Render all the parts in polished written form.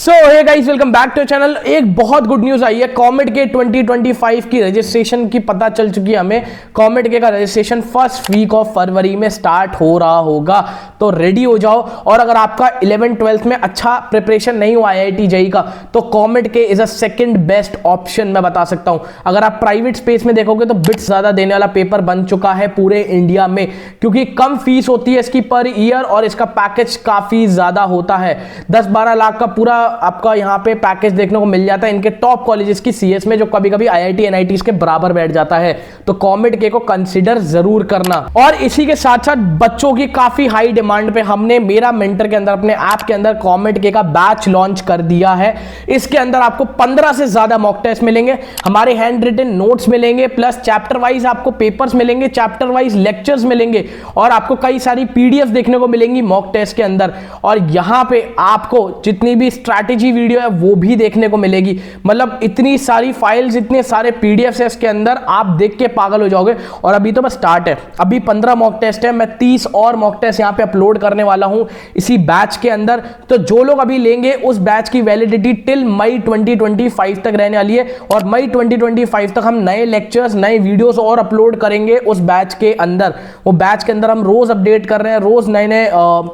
So hey guys, welcome back to channel. एक बहुत good news आई है। कॉमेड के 2025 की रजिस्ट्रेशन की पता चल चुकी है हमें। कॉमेड के का रजिस्ट्रेशन फर्स्ट वीक ऑफ फरवरी में स्टार्ट हो रहा होगा, तो रेडी हो जाओ। और अगर आपका 11th-12th में अच्छा प्रिपरेशन नहीं हुआ IIT JEE का, तो कॉमेड के is a second best option मैं बता सकता हूं। अगर आप प्राइवेट स्पेस में देखोगे तो बिट्स ज्यादा देने वाला पेपर बन चुका है पूरे इंडिया में, क्योंकि कम फीस होती है इसकी पर ईयर और इसका पैकेज काफी ज्यादा होता है। 10-12 लाख का पूरा आपका यहां पे पैकेज देखने को मिल जाता है इनके टॉप कॉलेजेस की CS में, जो कभी कभी IIT NITs के बराबर बैठ जाता है। तो कॉमेड के को कंसीडर जरूर करना। और इसी के साथ साथ बच्चों की काफी हाई डिमांड पे हमने मेरा मेंटर के अंदर अपने ऐप के अंदर कॉमेड के का बैच लॉन्च कर दिया है। इसके अंदर आपको 15 से ज्यादा मॉक टेस्ट मिलेंगे, हमारे हैंड रिटन नोट्स मिलेंगे, प्लस चैप्टर वाइज आपको पेपर्स मिलेंगे, चैप्टर वाइज लेक्चर्स मिलेंगे, और आपको कई सारी PDF देखने को मिलेंगी मॉक टेस्ट के अंदर। और यहां पे आपको जितनी भी स्ट्रैटेजी वीडियो है वो भी देखने को मिलेगी। मतलब इतनी सारी फाइल्स, इतने सारे PDFs है इसके अंदर, आप देख के पागल हो जाओगे। और अभी तो बस स्टार्ट है, अभी 15 मॉक टेस्ट है। मैं 30 और मॉक टेस्ट यहां पे अपलोड करने वाला हूं इसी बैच के अंदर। तो जो लोग अभी लेंगे उस बैच की वैलिडिटी टिल मई 2025 तक रहने वाली है। और मई 2025 तक हम नए लेक्चर्स, नए वीडियोस और अपलोड करेंगे उस बैच के अंदर। वो बैच के अंदर हम रोज अपडेट कर रहे हैं, रोज नए नए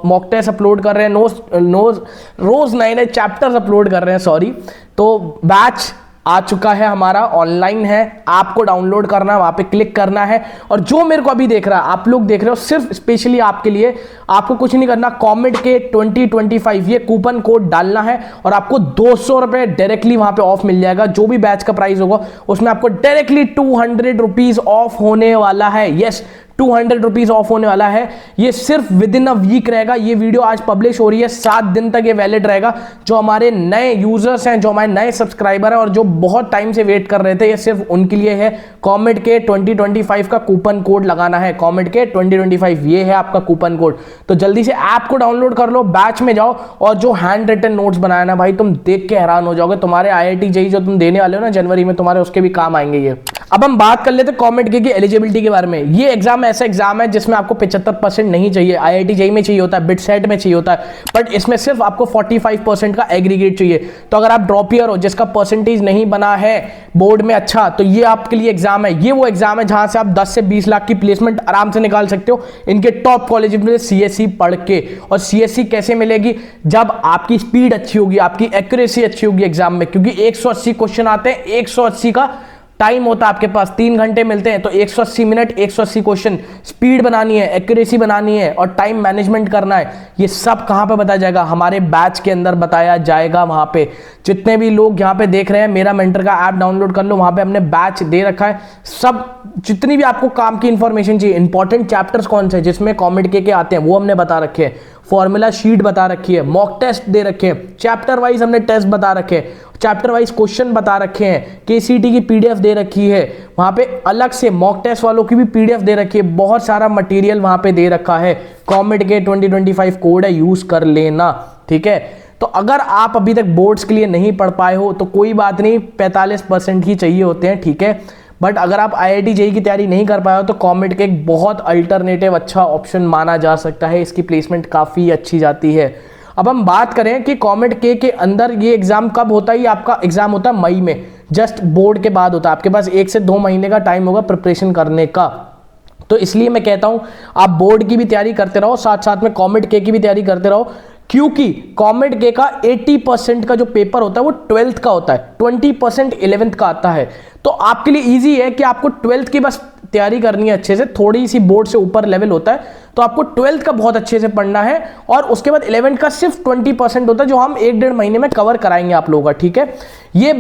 मॉक टेस्ट अपलोड कर रहे हैं, रोज नए नए चैप्टर्स अपलोड कर रहे हैं, सॉरी। तो बैच आ चुका है हमारा, ऑनलाइन है, आपको डाउनलोड करना है, वहां पे क्लिक करना है। और जो मेरे को अभी देख रहा है, आप लोग देख रहे हो, सिर्फ स्पेशली आपके लिए, आपको कुछ नहीं करना, कॉमेड के 2025 ये कूपन कोड डालना है और आपको 200 रुपए डायरेक्टली वहां पे ऑफ मिल जाएगा। जो भी बैच का प्राइस होगा उसमें आपको डायरेक्टली 200 रुपीज ऑफ होने वाला है। यस, 200 रुपीज ऑफ होने वाला है। ये सिर्फ विद इन अ वीक रहेगा। ये वीडियो आज पब्लिश हो रही है, 7 दिन तक ये वैलिड रहेगा। जो हमारे नए यूजर्स हैं, जो हमारे नए सब्सक्राइबर हैं और जो बहुत टाइम से वेट कर रहे थे, ये सिर्फ उनके लिए है। कॉमेड के 2025 का कूपन कोड लगाना है, कॉमेड के 2025, ये है आपका कूपन कोड। तो जल्दी से ऐप को डाउनलोड कर लो, बैच में जाओ, और जो हैंड रिटन नोट्स बनाया ना भाई, तुम देख के हैरान हो जाओगे। तुम्हारे IIT JEE जो तुम देने वाले हो ना जनवरी में, तुम्हारे उसके भी काम आएंगे ये। अब हम बात कर लेते हैं कॉमेड के की एलिजिबिलिटी के बारे में। ये एग्जाम ऐसा एग्जाम है जिसमें आपको 75% नहीं चाहिए। IIT JEE में चाहिए होता है, बिटसेट में चाहिए होता है, बट इसमें सिर्फ आपको 45% का एग्रीगेट चाहिए। तो अगर आप ड्रॉप ईयर हो, जिसका परसेंटेज नहीं बना है बोर्ड में अच्छा, तो ये आपके लिए एग्जाम है। ये वो एग्जाम है जहां से आप 10 से 20 लाख की प्लेसमेंट आराम से निकाल सकते हो इनके टॉप कॉलेज में CSE पढ़ के। और CSE कैसे मिलेगी? जब आपकी स्पीड अच्छी होगी, आपकी एक्यूरेसी अच्छी होगी एग्जाम में, क्योंकि 180 क्वेश्चन आते हैं, 180 का टाइम होता है आपके पास, 3 घंटे मिलते हैं। तो 180 मिनट, 180 क्वेश्चन, स्पीड बनानी है, एक्यूरेसी बनानी है और टाइम मैनेजमेंट करना है। ये सब कहां पे बताया जाएगा? हमारे बैच के अंदर बताया जाएगा। वहां पे जितने भी लोग यहां पे देख रहे हैं, मेरा मेंटर का ऐप डाउनलोड कर लो, वहां पे हमने बैच दे रखा है। सब जितनी भी आपको काम की इंफॉर्मेशन चाहिए, इंपॉर्टेंट चैप्टर्स कौन से जिसमें कॉमेड के आते हैं वो हमने बता रखे हैं, फॉर्मूला शीट बता रखी है, मॉक टेस्ट दे रखे हैं, चैप्टर वाइज हमने टेस्ट बता रखे हैं, चैप्टर वाइज क्वेश्चन बता रखे हैं, KCT की PDF दे रखी है, वहां पे अलग से मॉक टेस्ट वालों की भी PDF दे रखी है। बहुत सारा मटेरियल वहां पे दे रखा है। कॉमेड के 2025 कोड है, यूज कर लेना, ठीक है। तो अगर आप अभी तक बोर्ड्स के लिए नहीं पढ़ पाए हो तो कोई बात नहीं, 45% ही चाहिए होते हैं, ठीक है। बट अगर आप IIT JEE की तैयारी नहीं कर पाए हो तो कॉमेड के एक बहुत अल्टरनेटिव अच्छा ऑप्शन माना जा सकता है। इसकी प्लेसमेंट काफ़ी अच्छी जाती है। अब हम बात करें कि कॉमेड के अंदर ये एग्जाम कब होता है। ये आपका एग्जाम होता है मई में, जस्ट बोर्ड के बाद होता है। आपके पास 1 से 2 महीने का टाइम होगा प्रिपरेशन करने का। तो इसलिए मैं कहता हूं आप बोर्ड की भी तैयारी करते रहो, साथ साथ में कॉमेड के की भी तैयारी करते रहो, क्योंकि कॉमेड के का 80% का जो पेपर होता है वो 12th का होता है, 20% 11th का आता है। तो आपके लिए इजी है कि आपको 12th की बस तैयारी करनी है अच्छे से, थोड़ी सी बोर्ड से ऊपर लेवल होता है, तो आपको 12th का बहुत अच्छे से पढ़ना है। और उसके बाद 11th का सिर्फ 20% होता है, जो हम 1-1.5 महीने में कवर कराएंगे आप लोगों का, ठीक है। ये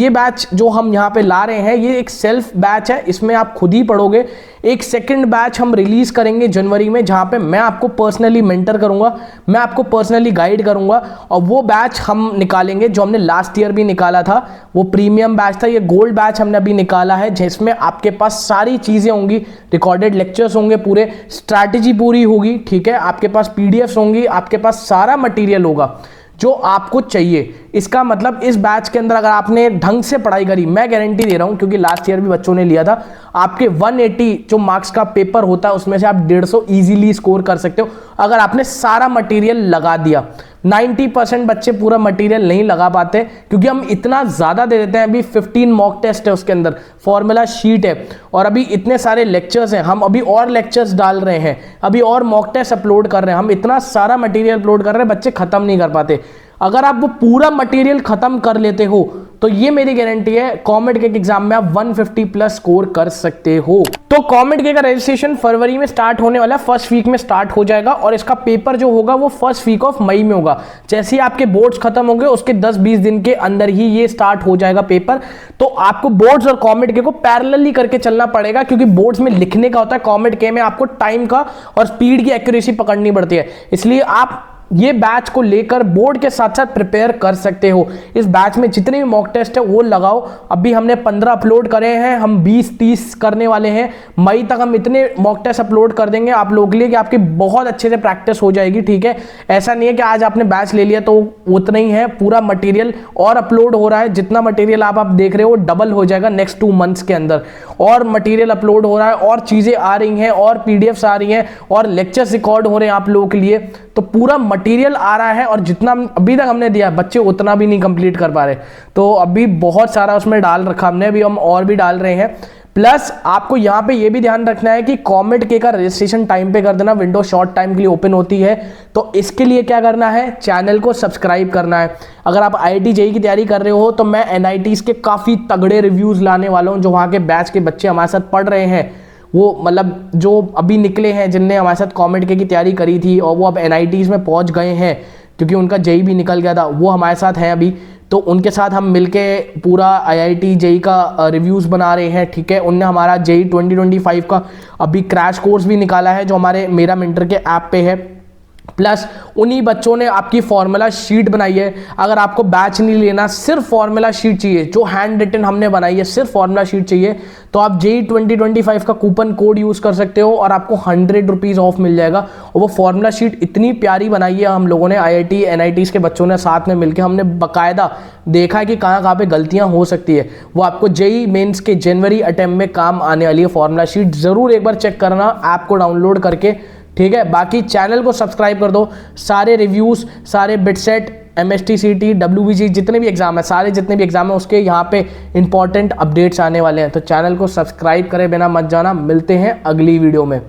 बैच जो हम यहाँ पे ला रहे हैं, ये एक सेल्फ बैच है, इसमें आप खुद ही पढ़ोगे। एक सेकंड बैच हम रिलीज करेंगे जनवरी में, जहां पे मैं आपको पर्सनली मेंटर करूंगा, मैं आपको पर्सनली गाइड करूंगा। और वो बैच हम निकालेंगे जो हमने लास्ट ईयर भी निकाला था, वो प्रीमियम बैच था। ये गोल्ड बैच हमने अभी निकाला है, जिसमें आपके पास सारी चीजें होंगी, रिकॉर्डेड लेक्चर्स होंगे, पूरे स्ट्रैटेजी पूरी होगी, ठीक है। आपके पास PDFs होंगी, आपके पास सारा मटेरियल होगा जो आपको चाहिए। इसका मतलब इस बैच के अंदर अगर आपने ढंग से पढ़ाई करी, मैं गारंटी दे रहा हूं क्योंकि लास्ट ईयर भी बच्चों ने लिया था, आपके 180 जो मार्क्स का पेपर होता है उसमें से आप 150 इजीली स्कोर कर सकते हो अगर आपने सारा मटेरियल लगा दिया। 90% बच्चे पूरा मटेरियल नहीं लगा पाते क्योंकि हम इतना ज़्यादा दे देते हैं। अभी 15 मॉक टेस्ट है, उसके अंदर फॉर्मूला शीट है और अभी इतने सारे लेक्चर्स हैं, हम अभी और लेक्चर्स डाल रहे हैं, अभी और मॉक टेस्ट अपलोड कर रहे हैं, हम इतना सारा मटेरियल अपलोड कर रहे हैं, बच्चे खत्म नहीं कर पाते। अगर आप वो पूरा मटेरियल खत्म कर लेते हो तो ये मेरी गारंटी है कॉमेट के एग्जाम में आप 150 प्लस स्कोर कर सकते हो। तो कॉमेट के का रजिस्ट्रेशन फरवरी में स्टार्ट होने वाला है, फर्स्ट वीक में स्टार्ट हो जाएगा और इसका पेपर जो होगा वो फर्स्ट वीक ऑफ मई में होगा। जैसे ही आपके बोर्ड्स खत्म होंगे उसके 10-20 दिन के अंदर ही ये स्टार्ट हो जाएगा पेपर। तो आपको बोर्ड्स और कॉमेट के को पैरेलली करके चलना पड़ेगा क्योंकि बोर्ड्स में लिखने का होता है, कॉमेट के में आपको टाइम का और स्पीड की एक्यूरेसी पकड़नी पड़ती है। इसलिए आप ये बैच को लेकर बोर्ड के साथ साथ प्रिपेयर कर सकते हो। इस बैच में जितने भी मॉक टेस्ट है वो लगाओ। अभी हमने 15 अपलोड करे हैं, हम 20-30 करने वाले हैं। मई तक हम इतने मॉक टेस्ट अपलोड कर देंगे आप लोगों के लिए कि आपकी बहुत अच्छे से प्रैक्टिस हो जाएगी, ठीक है। ऐसा नहीं है कि आज आपने बैच ले लिया तो उतना ही है, पूरा मटेरियल और अपलोड हो रहा है। जितना मटेरियल आप देख रहे हो डबल हो जाएगा नेक्स्ट 2 मंथ्स के अंदर, और मटेरियल अपलोड हो रहा है और चीजें आ रही हैं और पीडीएफ्स आ रही हैं और लेक्चर्स रिकॉर्ड हो रहे हैं आप लोगों के लिए। तो पूरा मटेरियल आ रहा है और जितना अभी तक हमने दिया बच्चे उतना भी नहीं कंप्लीट कर पा रहे, तो अभी बहुत सारा उसमें डाल रखा हमने, अभी हम और भी डाल रहे हैं। प्लस आपको यहाँ पे ये भी ध्यान रखना है कि कॉमेट के का रजिस्ट्रेशन टाइम पे कर देना, विंडो शॉर्ट टाइम के लिए ओपन होती है। तो इसके लिए क्या करना है, चैनल को सब्सक्राइब करना है। अगर आप IIT JEE की तैयारी कर रहे हो तो मैं NITs के काफ़ी तगड़े रिव्यूज़ लाने वाला हूँ, जो वहाँ के बैच के बच्चे हमारे साथ पढ़ रहे हैं, वो मतलब जो अभी निकले हैं जिनने हमारे साथ कॉमेट के की तैयारी करी थी और वो अब NITs में पहुंच गए हैं क्योंकि उनका JEE भी निकल गया था, वो हमारे साथ हैं अभी। तो उनके साथ हम मिलके पूरा IIT JEE का रिव्यूज़ बना रहे हैं, ठीक है। उनने हमारा JEE 2025 का अभी क्रैश कोर्स भी निकाला है जो हमारे मेरा मेंटर के ऐप पे है। प्लस उन्हीं बच्चों ने आपकी फॉर्मूला शीट बनाई है। अगर आपको बैच नहीं लेना, सिर्फ फॉर्मूला शीट चाहिए जो हैंड रिटन हमने बनाई है, सिर्फ फॉर्मूला शीट चाहिए, तो आप JEE 2025 का कूपन कोड यूज़ कर सकते हो और आपको 100 रुपीज़ ऑफ मिल जाएगा। और वो फॉर्मूला शीट इतनी प्यारी बनाई है हम लोगों ने, IIT NITs के बच्चों ने साथ में मिलकर, हमने बाकायदा देखा है कि कहाँ पे गलतियाँ हो सकती है। वो आपको JEE मेंस के जनवरी अटेम्प्ट में काम आने वाली है फॉर्मूला शीट। ज़रूर एक बार चेक करना ऐप को डाउनलोड करके, ठीक है। बाकी चैनल को सब्सक्राइब कर दो। सारे रिव्यूज़, सारे बिटसेट, MSTCT, WBG जितने भी एग्जाम है, सारे जितने भी एग्जाम है उसके यहाँ पे इंपॉर्टेंट अपडेट्स आने वाले हैं। तो चैनल को सब्सक्राइब करे बिना मत जाना। मिलते हैं अगली वीडियो में।